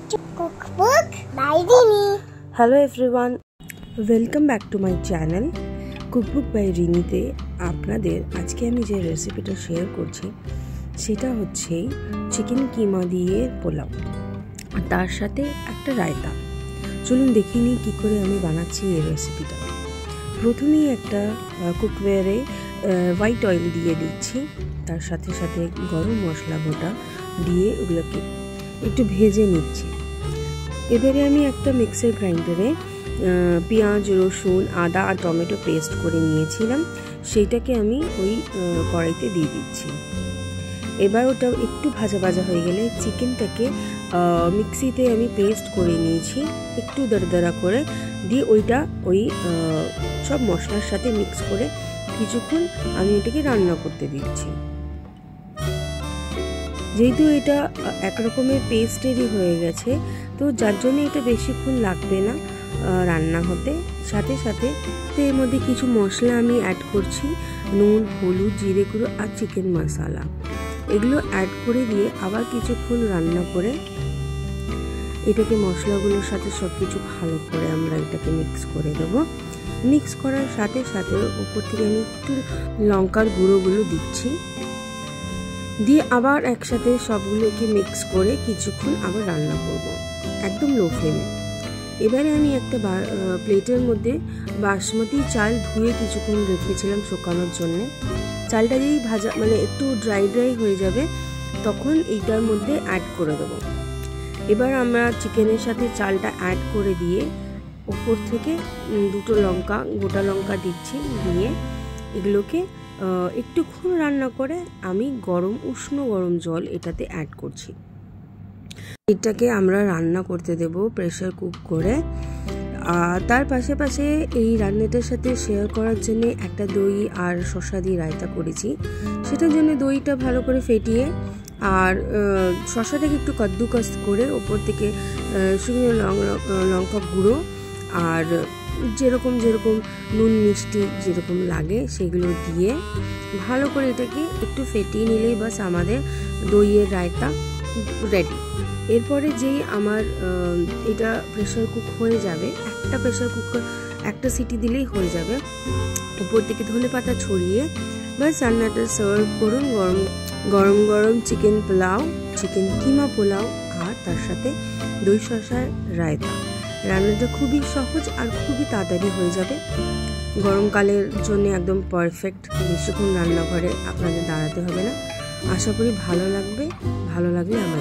Cookbook by Rini. Hello everyone, welcome back to my channel Cookbook by Rini তে আপনাদের আজকে আমি যে রেসিপিটা শেয়ার করছি সেটা হচ্ছে চিকেন কিমা দিয়ে পোলাও আর তার সাথে একটা রায়তা। চলুন দেখে নিই কী করে আমি বানাচ্ছি এই রেসিপিটা। প্রথমেই একটা কুকওয়্যারে হোয়াইট অয়েল দিয়ে দিচ্ছি, তার সাথে সাথে গরম মশলা গোটা দিয়ে ওগুলোকে একটু ভেজে নিচ্ছি। এবারে আমি একটা মিক্সার গ্রাইন্ডারে পেঁয়াজ, রসুন, আদা আর টমেটো পেস্ট করে নিয়েছিলাম, সেইটাকে আমি ওই কড়াইতে দিয়ে দিচ্ছি। এবার ওটা একটু ভাজা ভাজা হয়ে গেলে চিকেনটাকে মিক্সিতে আমি পেস্ট করে নিয়েছি একটু দরদরা করে, দিয়ে ওইটা ওই সব মশলার সাথে মিক্স করে কিছুক্ষণ আমি এটাকে রান্না করতে দিচ্ছি। যেহেতু এটা একরকমের পেস্টেরই হয়ে গেছে, তো যার জন্য এটা বেশিক্ষণ লাগবে না রান্না হতে। সাথে সাথে তো এর মধ্যে কিছু মশলা আমি অ্যাড করছি, নুন, হলুদ, জিরে গুঁড়ো আর চিকেন মশলা, এগুলো অ্যাড করে দিয়ে আবার কিছুক্ষণ রান্না করে এটাকে মশলাগুলোর সাথে সব কিছু ভালো করে আমরা এটাকে মিক্স করে দেবো। মিক্স করার সাথে সাথে উপর থেকে আমি একটু লঙ্কার গুঁড়োগুলো দিচ্ছি, দিয়ে আবার একসাথে সবগুলোকে মিক্স করে কিছুক্ষণ আবার রান্না করব একদম লো ফ্লেমে। এবারে আমি একটা প্লেটের মধ্যে বাসমতি চাল ধুয়ে কিছুক্ষণ রেখেছিলাম শুকানোর জন্যে। চালটা যেই ভাজা মানে একটু ড্রাই হয়ে যাবে তখন এইটার মধ্যে অ্যাড করে দেবো। এবার আমরা চিকেনের সাথে চালটা অ্যাড করে দিয়ে ওপর থেকে দুটো লঙ্কা, গোটা লঙ্কা দিচ্ছি, দিয়ে এগুলোকে একটুক্ষণ রান্না করে আমি উষ্ণ গরম জল এটাতে অ্যাড করছি। এটাকে আমরা রান্না করতে দেব প্রেসার কুক করে। তার পাশে এই রান্নাটার সাথে শেয়ার করার জন্য একটা দই আর শসা দিয়ে রায়তা করেছি। সেটার জন্য দইটা ভালো করে ফেটিয়ে আর শসাটাকে একটু কদ্দুকস করে ওপর থেকে শুকনো লঙ্কা গুঁড়ো আর যেরকম নুন মিষ্টি যেরকম লাগে সেগুলো দিয়ে ভালো করে এটাকে একটু ফেটিয়ে নিলেই বাস আমাদের দইয়ের রায়তা রেডি। এরপরে যেই আমার এটা প্রেসার কুক হয়ে যাবে, একটা প্রেসার কুকার একটা সিটি দিলেই হয়ে যাবে। উপর থেকে ধনেপাতা ছড়িয়ে বাস রান্নাটা সার্ভ করুন। গরম চিকেন পোলাও, চিকেন কিমা পোলাও আর তার সাথে দই শসার রায়তা। রান্নাটা খুবই সহজ আর খুবই তাড়াতাড়ি হয়ে যাবে। গরমকালের জন্য একদম পারফেক্ট, বেশিক্ষণ রান্নাঘরে আপনাদের দাঁড়াতে হবে না। আশা করি ভালো লাগবে। ভালো লাগলে আমার